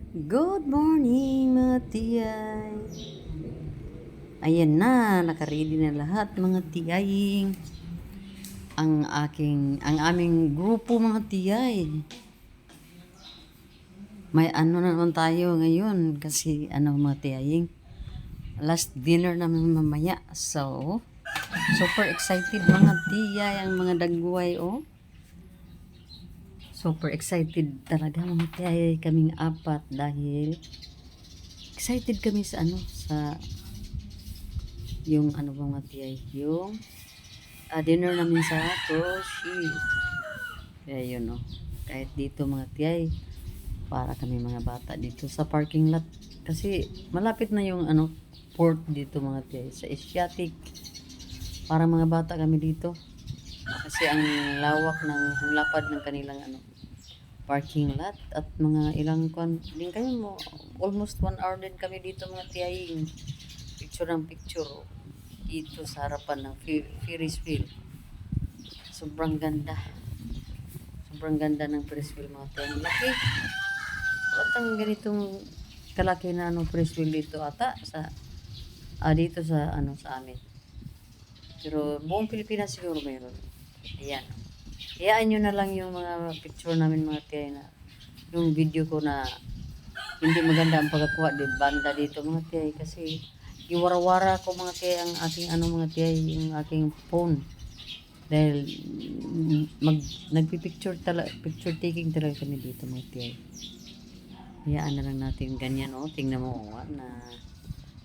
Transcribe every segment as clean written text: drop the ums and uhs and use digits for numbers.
Good morning mga tiyay. Ayan na, nakaready na lahat mga tiyaying. Ang aming grupo mga tiyay. May ano na naman tayo ngayon kasi mga tiyaying. Last dinner namin mamaya. So, super excited mga tiyay, ang mga dagway Super excited talaga mga tiyay kaming apat dahil excited kami sa yung mga tiyay, yung dinner namin sa Toshi. Kaya yun kahit dito mga tiyay, para kami mga bata dito sa parking lot. Kasi malapit na yung port dito mga tiyay, sa Asiatic. Para mga bata kami dito. Kasi ang ang lapad ng kanilang parking lot at mga ilang din kayo mo. Almost 1 hour din kami dito mga tiyay. Picture ng picture dito sa harapan ng Ferris wheel. Sobrang ganda. Sobrang ganda ng Ferris wheel mga tiyay. Laki. Walang ganitong kalaki na Ferris wheel dito ata dito sa amin. Pero buong Pilipinas siguro mayroon. Ayan. Hayaan nyo na lang yung mga picture namin mga tiyay na yung video ko na hindi maganda ang pagkakuha di banda dito mga tiyay kasi iwara-wara ko mga tiyay ang aking mga tiyay, yung aking phone dahil picture taking talaga kami dito mga tiyay. Hayaan na lang natin ganyan tingnan mo na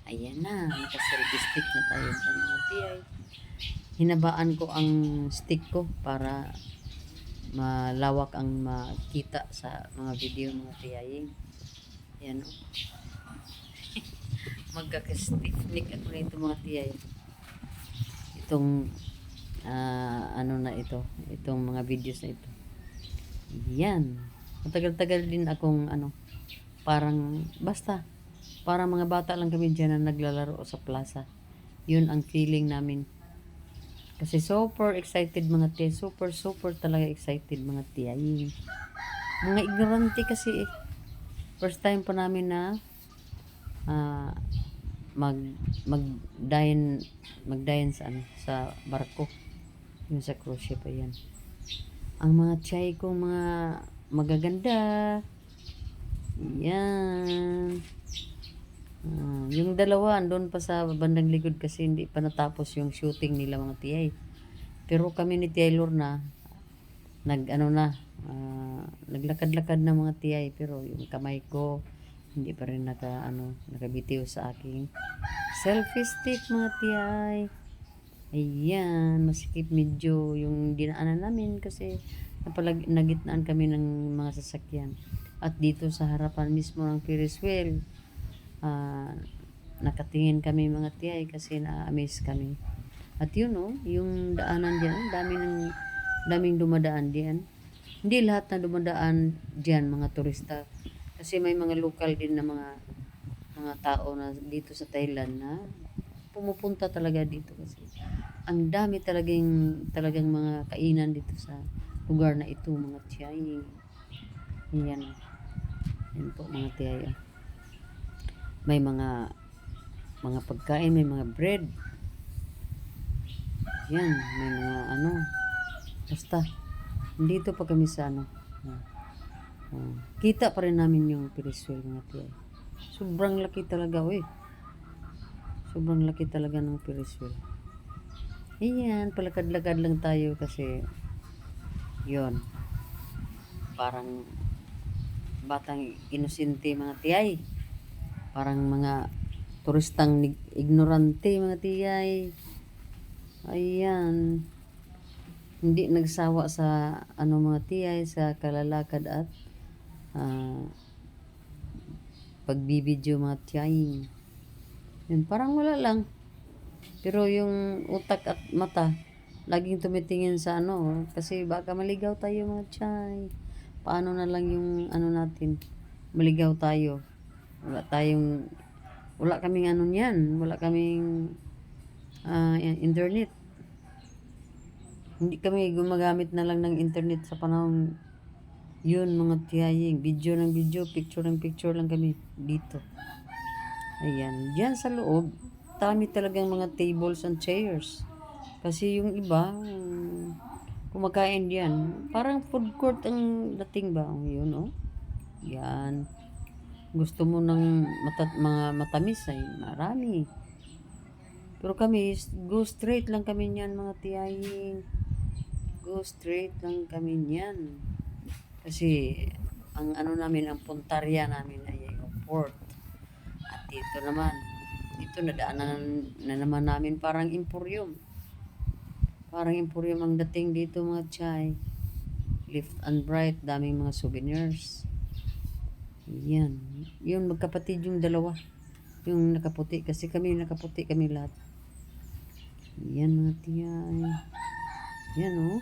ayan na, naka-selfie stick na tayo dyan mga tiyay. Hinabaan ko ang stick ko para malawak ang makita sa mga video mga tiyay. Ayan magkaka-stiffnik ako nito mga tiyay. Itong itong mga videos na ito. Yan. Matagal-tagal din akong parang basta parang mga bata lang kami dyan na naglalaro sa plaza. Yun ang feeling namin. Kasi super excited mga tiyay. Super talaga excited mga tiyay. Mga ignorante kasi first time pa namin na mag magdayan sa barko. Yung sa cruise ship ayan. Ang mga tiyay ko mga magaganda. Yan. Yung dalawa andun pa sa bandang likod kasi hindi pa natapos yung shooting nila mga tiyay. Pero kami ni Tiyay Lorna naglakad-lakad na mga tiyay pero yung kamay ko hindi pa rin nakabitiw sa aking selfie stick mga tiyay. Ayan, masikip medyo yung dinaanan namin kasi nagitnaan kami ng mga sasakyan. At dito sa harapan mismo ng Ferris wheel, nakatingin kami mga tiyay kasi na-amaze kami. At yun yung daanan diyan, daming dumadaan diyan. Hindi lahat na dumadaan diyan mga turista. Kasi may mga local din na mga tao na dito sa Thailand na pumupunta talaga dito kasi ang dami talagang mga kainan dito sa lugar na ito mga tiyay. Yan. Yan po mga tiyay. May mga pagkain, may mga bread. Yan, may mga basta dito pa kami sa kita pa rin namin yung Ferris wheel mga tiyay. Sobrang laki talaga sobrang laki talaga ng Ferris wheel. Ayan, palakad-lakad lang tayo kasi yon parang batang inosente mga tiyay. Parang mga turistang ignorante mga tiyay. Ayan. Hindi nagsawa sa mga tiyay sa kalalakad at pagbibidyo mga tiyay. Yun, parang wala lang. Pero yung utak at mata, laging tumitingin sa kasi baka maligaw tayo mga tiyay. Paano na lang yung natin, maligaw tayo. Wala kaming niyan. Wala kaming internet. Hindi kami gumagamit na lang ng internet sa panahon Yun mga tiyaying, video ng video, picture ng picture lang kami dito. Ayan, diyan sa loob, dami talagang mga tables and chairs. Kasi yung iba, kumakain diyan. Parang food court ang dating ba? Yun, oh. Yan. Gusto mo ng mga matamis ay marami. Pero kami, go straight lang kami niyan mga tiyaying. Go straight lang kami niyan. Kasi, ang ano namin, ang puntarya namin ay yung port. At dito nadaanan na naman namin parang emporium. Parang emporium ang dating dito mga chay. Left and right, daming mga souvenirs. Yan. Yun, magkapatid yung dalawa. Yung nakaputi. Kasi kami nakaputi kami lahat. Yan mga tiyay. Yan oh.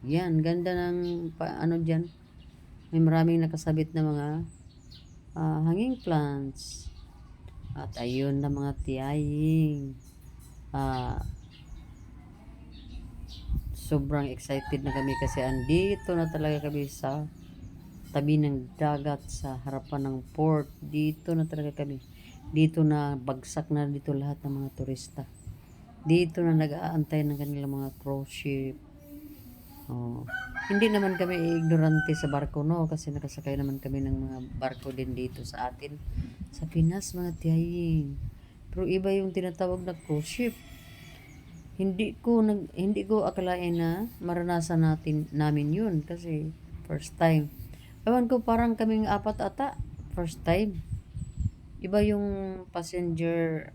Yan, ganda ng ano dyan. May maraming nakasabit na mga hanging plants. At ayun na mga tiyaying. Sobrang excited na kami kasi andito na talaga kami sa tabi ng dagat sa harapan ng port. Dito na talaga kami. Dito na bagsak na dito lahat ng mga turista. Dito na nag-aantay ng kanilang mga cruise ship. Oh. Hindi naman kami ignorante sa barko, no? Kasi nakasakay naman kami ng mga barko din dito sa atin. Sa Pinas, mga tiyaying. Pero iba yung tinatawag na cruise ship. Hindi ko akalain na maranasan namin yun kasi first time. Ewan ko, parang kaming apat ata. First time. Iba yung passenger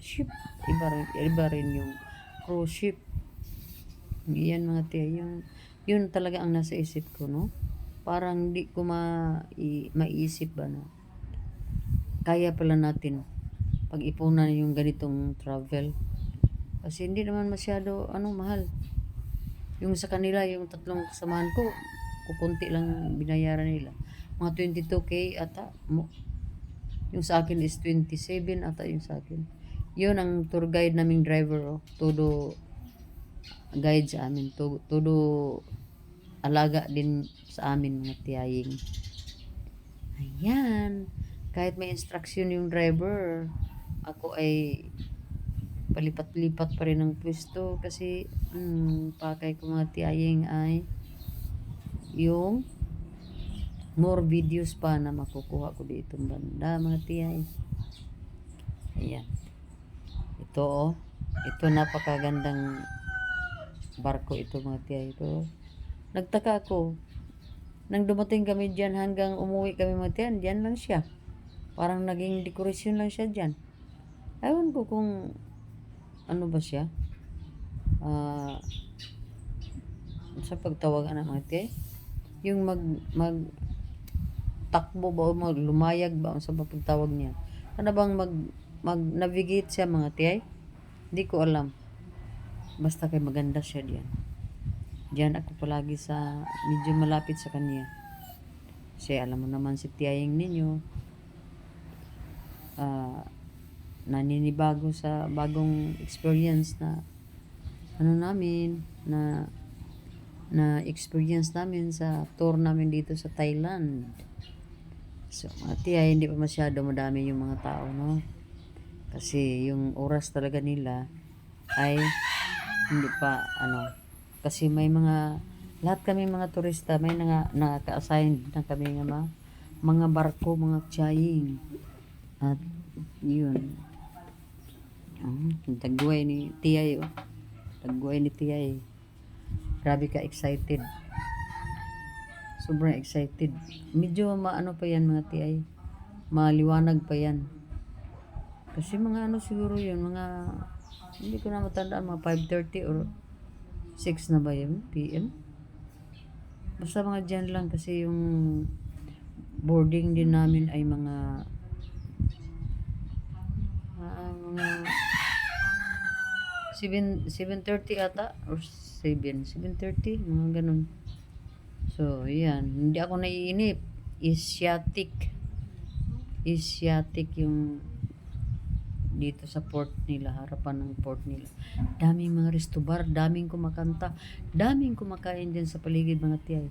ship. Iba rin yung cruise ship. Yan mga tiya, yun talaga ang nasa isip ko, no? Parang di ko maisip ba na kaya pala natin pag-ipunan yung ganitong travel. Kasi hindi naman masyado mahal. Yung sa kanila, yung tatlong kasamahan ko, kukunti lang binayaran nila. Mga 22K ata. Yung sa akin is 27 ata yung sa akin. Yun ang tour guide naming driver, oh. Todo guide sa amin. Todo alaga din sa amin mga tiyaying. Ayan. Kahit may instruction yung driver, ako ay palipat-lipat pa rin ng pwesto kasi pakay ko mga tiyaying ay yung more videos pa na makukuha ko dito banda mga tiyay. Ayan. Ito oh. Ito napakagandang barko ito mga tiyay. Ito. Nagtaka ako. Nang dumating kami dyan hanggang umuwi kami mga tiyay, dyan lang siya. Parang naging dekorasyon lang siya dyan. Ewan ko kung ano ba siya. Sa pagtawag mga tiyay. Yung mag takbo ba o lumayag ba sa pagtawag niya. Ano bang mag-navigate siya mga tiyay? Hindi ko alam. Basta kay maganda siya diyan. Diyan ako palagi sa medyo malapit sa kanya. Kasi alam mo naman si tiyaying ninyo naninibago sa bagong experience na namin na experience namin sa tour namin dito sa Thailand. So, tiyay, hindi pa masyado madami yung mga tao, no? Kasi yung oras talaga nila ay hindi pa kasi may lahat kami mga turista may naka-assign na kami ng mga barko, mga tiyaying. At yun tagway ni tiyay tagway ni tiyay, grabe ka excited, sobrang excited. Medyo pa yan mga tiyay, maliwanag pa yan kasi mga siguro yun mga hindi ko na matandaan, mga 5:30 or 6 na ba yun PM, basta mga dyan lang kasi yung boarding din namin ay mga 7:30 ata or 7:30 mga ganun. So yan, hindi ako naiinip. Asiatic yung dito sa port nila, harapan ng port nila. Daming mga resto bar, daming kumakanta, daming kumakain din sa paligid mga tiyay.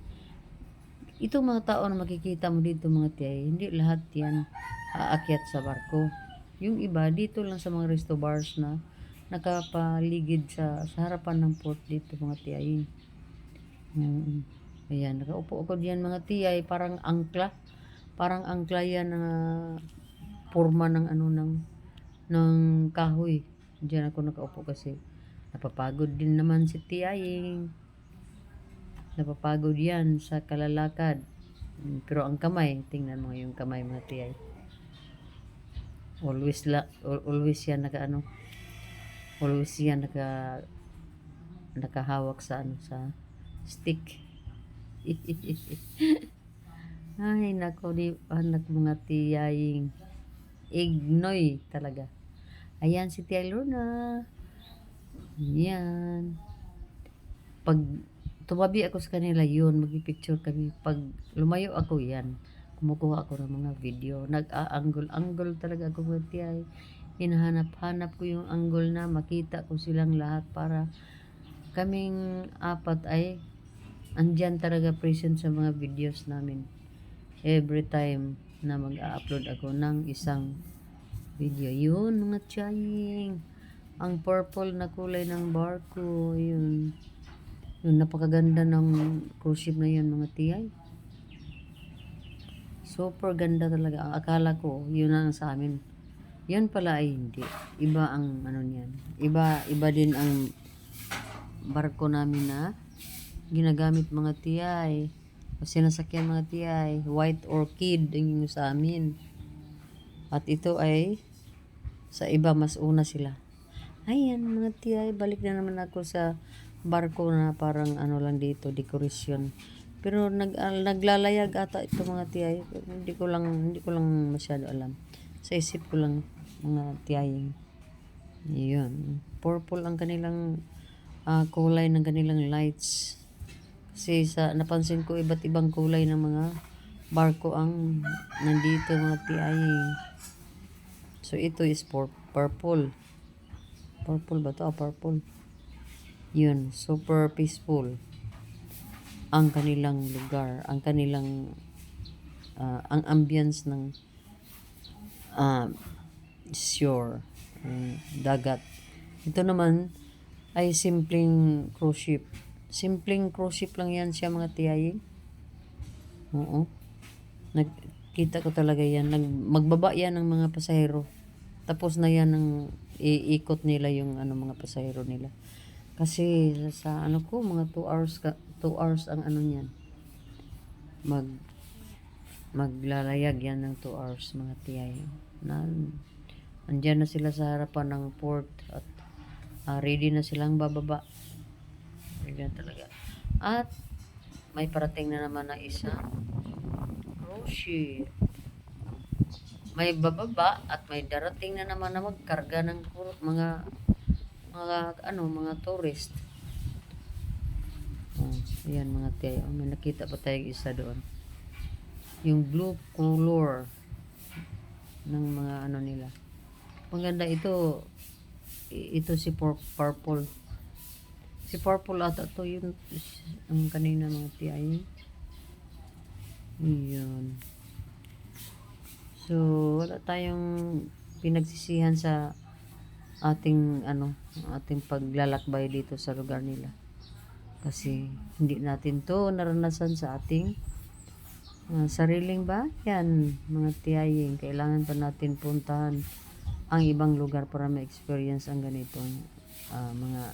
Itong mga tao na makikita mo dito mga tiyay, hindi lahat yan aakyat sa barko. Yung iba dito lang sa mga resto bars na nakapaligid sa harapan ng port dito mga tiyay. Ayan, nakaupo ako diyan mga tiyay, parang angkla. Parang angkla yan na forma ng ano ng kahoy. Diyan ako nakaupo kasi napapagod din naman si tiyaying. Napapagod yan sa kalalakad. Pero ang kamay, tingnan mo yung kamay mga tiyay. Always yan always yan nakahawak sa sa stick. Ay, nako di anak mga tiyaying. Ignoy talaga. Ayan si Tia Luna. Yan. Pag tumabi ako sa kanila yun, magpipicture kami. Pag lumayo ako yan, kumukuha ako ng mga video. Nag-a-angle talaga ako mga tiyay. Hinahanap-hanap ko yung angle na makita ko silang lahat para kaming apat ay andyan talaga present sa mga videos namin. Every time na mag-a-upload ako ng isang video. Yun mga tiyaying. Ang purple na kulay ng barko. Yun. Yung napakaganda ng cruise ship na yun mga tiyay. Super ganda talaga. Ang akala ko, yun ang sa amin. Yun pala ay hindi. Iba ang ano niyan. Iba din ang barko namin na ginagamit mga tiyay. O sinasakyan mga tiyay. White Orchid ang yung sa amin. At ito ay sa iba mas una sila. Ayan mga tiyay, balik na naman ako sa barko na parang ano lang dito, decoration. Pero naglalayag ata ito mga tiyay. Hindi ko lang masyado alam. Sa isip ko lang mga tiyaying. Yun. Purple ang kanilang kulay ng kanilang lights. Kasi napansin ko iba't ibang kulay ng mga barko ang nandito mga tiyaying. So ito is purple. Purple ba to? Purple. Yun, super peaceful ang kanilang lugar, ang kanilang ang ambience ng shore, dagat. Ito naman ay simpleng cruise ship. Simpleng cruise ship lang yan siya mga tiyay. Oo. Nagkita ko talaga yan. Magbaba yan ng mga pasahero. Tapos na yan ng iikot nila yung mga pasahero nila. Kasi sa ko mga 2 hours ang niyan. Maglalayag yan ng 2 hours mga tiyay. Andyan na sila sa harapan ng port at ready na silang bababa. Ganyan talaga. At may parating na naman na isang cruise ship. May bababa at may darating na naman na magkarga ng mga tourist. Ayan mga tiyay. May nakita pa tayong isa doon. Yung blue color ng mga nila. Maganda ito. Ito si purple. Si purple ata to yun ang kanina mga tiyay. Yun. So, wala tayong pinagsisihan sa ating paglalakbay dito sa lugar nila. Kasi hindi natin to naranasan sa ating sariling bayan, mga tiyaying. Kailangan pa natin puntahan ang ibang lugar para ma-experience ang ganitong mga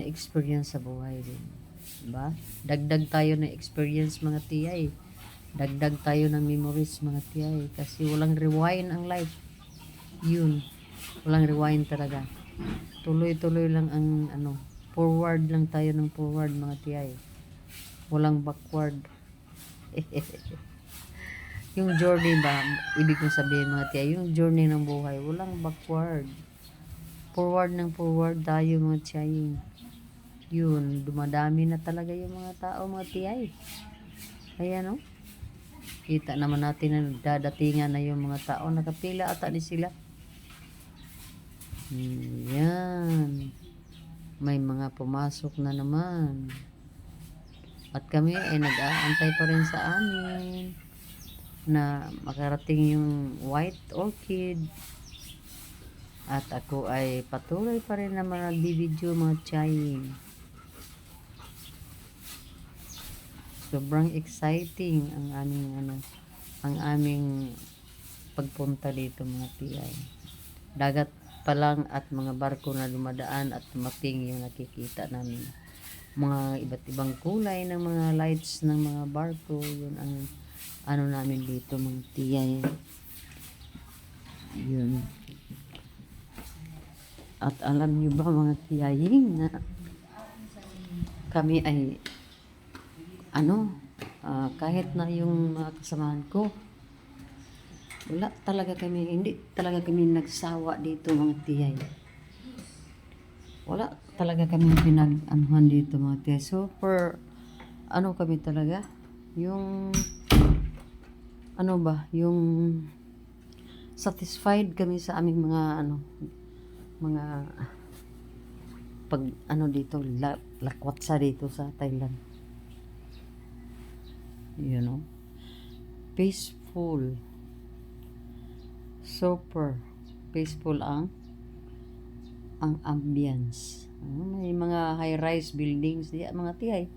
experience sa buhay din. Diba? Dagdag tayo ng experience mga tiyay. Dagdag tayo ng memories mga tiyay. Kasi walang rewind ang life. Yun. Walang rewind talaga. Tuloy-tuloy lang ang forward lang tayo ng forward mga tiyay. Walang backward. Yung journey ba, ibig kong sabihin mga tiyay, yung journey ng buhay, walang backward. Forward ng forward tayo mga tiyay. Yun, dumadami na talaga yung mga tao mga tiyay. Kaya kita naman natin na dadatingan na yung mga tao. Nakapila ata ni sila. Yan. May mga pumasok na naman. At kami ay nag-aantay pa rin sa amin na makarating yung white orchid. At ako ay patuloy pa rin naman nagbibideo mga tiyaying. Sobrang exciting ang aming pagpunta dito mga tiyay. Dagat pa lang at mga barko na dumadaan at dumating yung nakikita namin. Mga iba't ibang kulay ng mga lights ng mga barko, yun ang namin dito mga tiyay. Yun. At alam niyo ba mga tiyaying na kami ay kahit na yung mga kasamahan ko, hindi talaga kami nagsawa dito mga tiyay. Wala talaga kami pinag-anuhan dito mga tiyay. Super, kami talaga, yung, yung satisfied kami sa aming mga dito, lakwatsa dito sa Thailand. You know, peaceful, super peaceful ang ambience. May mga high-rise buildings diya mga tiyay.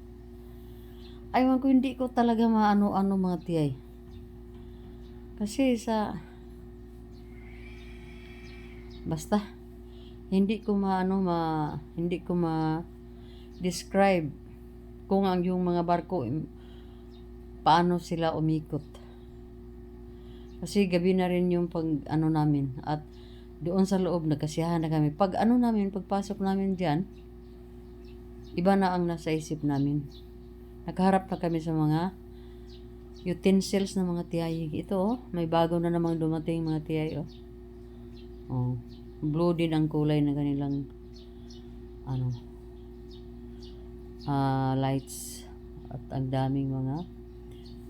Aywan ko, hindi ko talaga maano mga tiyay. Kasi basta hindi ko describe kung yung mga barko paano sila umikot. Kasi gabi na rin yung namin, at doon sa loob nagkasiyahan na kami. Pagpasok namin diyan, iba na ang nasa isip namin. Nakaharap na kami sa mga utensils ng mga tiyay. Ito may bago na namang dumating mga tiyay blue din ang kulay ng kanilang lights, at ang daming mga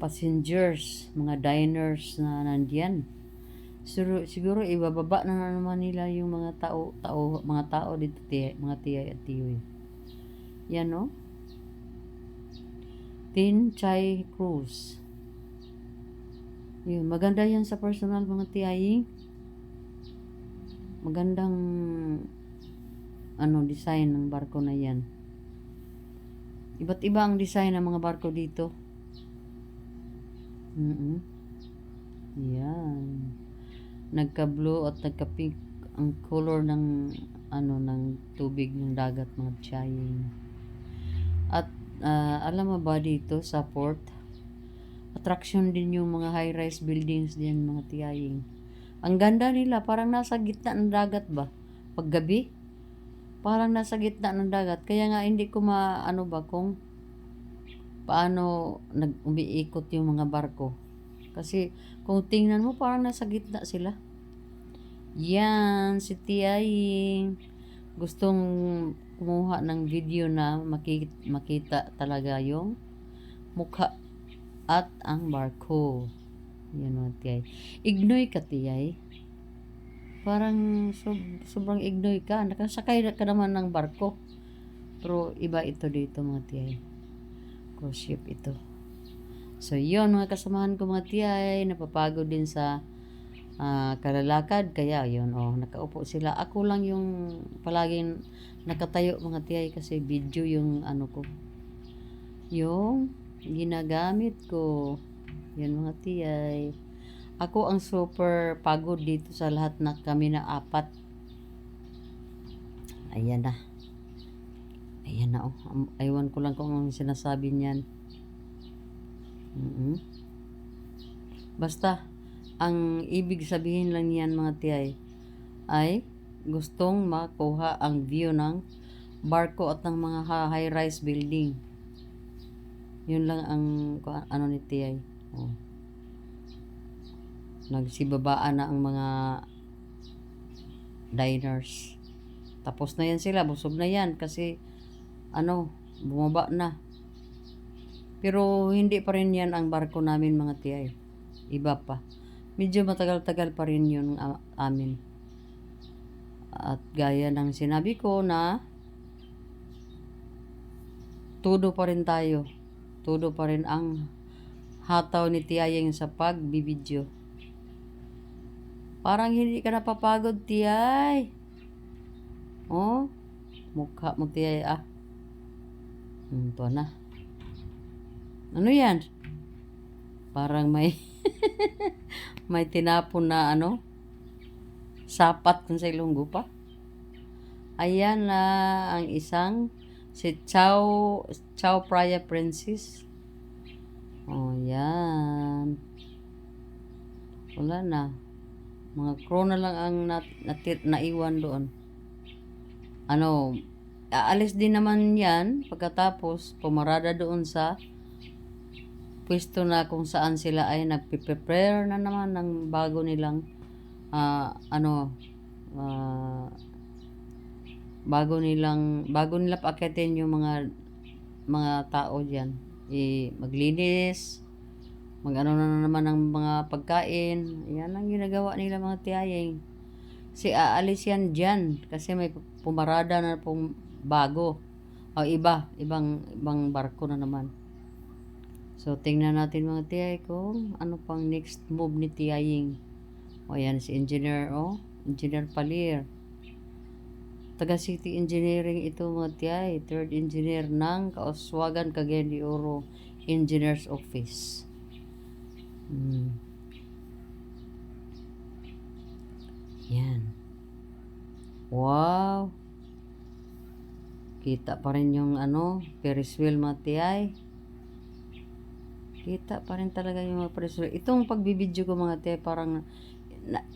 passengers, mga diners na nandiyan. Siguro ibababa na naman nila yung mga tao dito, mga tiyay at tiyoy. Yan Tin Chai Cruise. Yun, maganda yan sa personal mga tiyay. Magandang design ng barko na yan. Iba't iba ang design ng mga barko dito. Yan. Nagka-blue at nagka-pink ang color ng ng tubig ng dagat mga tiyay. At alam mo ba dito sa port, attraction din yung mga high-rise buildings din mga tiyay. Ang ganda nila, parang nasa gitna ng dagat ba? Paggabi, parang nasa gitna ng dagat. Kaya nga hindi ko kung paano umiikot yung mga barko. Kasi kung tingnan mo, parang nasa gitna sila. Yan, si Tiyay gustong kumuha ng video na makita talaga yung mukha at ang barko. Yan mga Tiyay. Ignoy ka, Tiyay. Parang sobrang ignoy ka. Nakasakay ka naman ng barko. Pero iba ito dito mga Tiyay. Cruise ship ito. So yun mga kasamahan ko mga tiyay, napapagod din sa kalalakad, kaya yun nakaupo sila. Ako lang yung palaging nakatayo mga tiyay kasi video yung ko, yung ginagamit ko. Yan mga tiyay. Ako ang super pagod dito sa lahat na kami na apat. Ayan na. Aywan ko lang kung anong sinasabi niyan. Basta ang ibig sabihin lang niyan mga tiyay ay gustong makuha ang view ng barko at ng mga high-rise building. Yun lang ang ni tiyay. Nagsibabaan na ang mga diners. Tapos na yan sila, busog na yan kasi bumaba na. Pero hindi pa rin yan ang barko namin mga tiyay. Iba pa. Medyo matagal-tagal pa rin yun amin. At gaya ng sinabi ko na todo pa rin tayo. todo pa rin ang hataw ni Tiyayeng sa pagbibidyo. Parang hindi ka napapagod, Tiyay. Oh, mukha mo, Tiyay, ah. Ito na. Ano yan? Parang may may tinapon na ano, sapat kung sa Ilonggo pa. Ayan na ang isang si Chow Praya Princess. Oh, yan. Wala na. Mga crow na lang ang naiwan doon. Ano, aalis din naman yan pagkatapos pumarada doon sa pwesto na kung saan sila ay nagpe-prepare na naman ng bago nilang bago nila paakyatin yung mga tao diyan. Maglinis, mag-ano na naman ng mga pagkain. Yan ang ginagawa nila mga Tiyayeng. Aalis yan dyan kasi may pumarada na pong bago. O ibang barko na naman. So, tingnan natin mga Tiyay kung ano pang next move ni Tiyayeng. O, yan si Engineer Palir. Taga City Engineering ito mga Tiyay. Third engineer ng Kauswagan, Cagayan de Oro Engineers Office. Yan. Wow. Kita pa rin yung Ferris wheel mga Tiyay. Kita pa rin talaga yung mga Ferris wheel. Itong pagbibidyo ko mga Tiyay, parang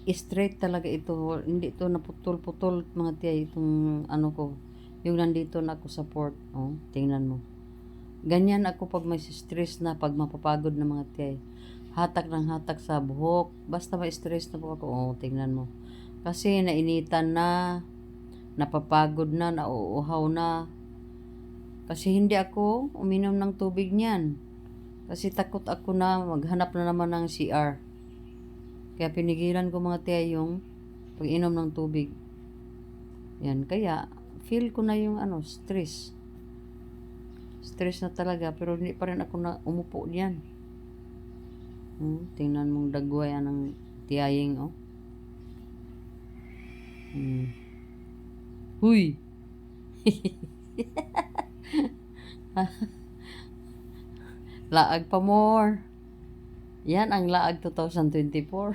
straight talaga ito. Hindi ito naputol-putol mga Tiyay. Itong ko. Yung nandito na ako sa port. Oh, tingnan mo. Ganyan ako pag may stress na, pag mapapagod na mga Tiyay. Hatak ng hatak sa buhok. Basta may stress na po ako. Oh, tingnan mo. Kasi nainitan na, napapagod na, nauuhaw na. Kasi hindi ako uminom ng tubig niyan. Kasi takot ako na maghanap na naman ng CR. Kaya pinigilan ko mga Tiyay yung pag-inom ng tubig. Yan, kaya feel ko na yung stress. Stress na talaga, pero hindi pa rin ako na umupo diyan. Tingnan mong dagway ng Tiyayeng, oh. Huy! Laag pa more. Yan ang Laag 2024.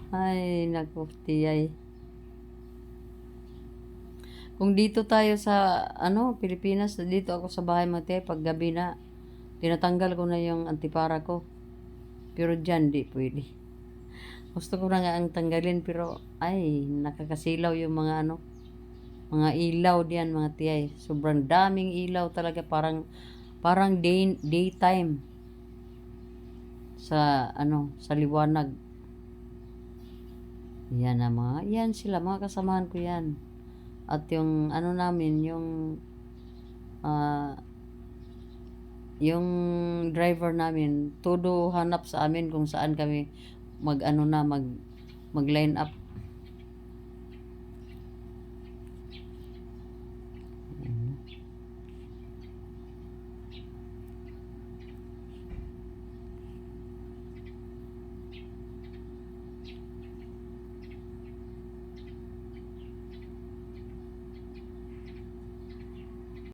Ay, naku, Tiyay. Kung dito tayo sa Pilipinas, dito ako sa bahay mga Tiyay, pag gabi na, tinatanggal ko na yung antipara ko. Pero dyan, di pwede. Gusto ko na nga ang tanggalin, pero ay, nakakasilaw yung mga mga ilaw diyan mga Tiyay. Sobrang daming ilaw talaga, parang daytime sa sa liwanag. Yan na yan sila, mga kasamahan ko yan. At yung namin, yung driver namin, todo hanap sa amin kung saan kami mag line up